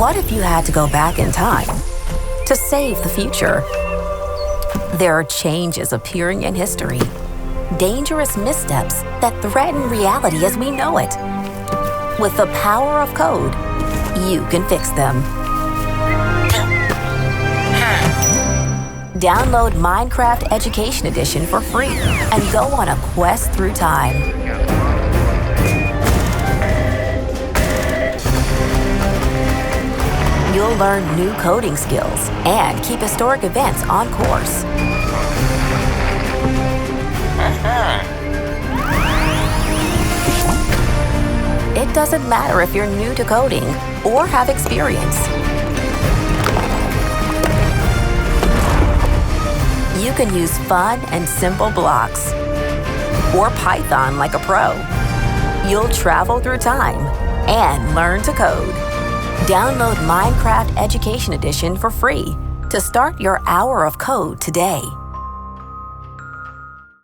What if you had to go back in time to save the future? There are changes appearing in history, dangerous missteps that threaten reality as we know it. With the power of code, you can fix them. Download MakeCode Education Edition for free and go on a quest through time. You'll learn new coding skills and keep historic events on course. It doesn't matter if you're new to coding or have experience. You can use fun and simple blocks or Python like a pro. You'll travel through time and learn to code. Download MakeCode Education Edition for free to start your hour of code today.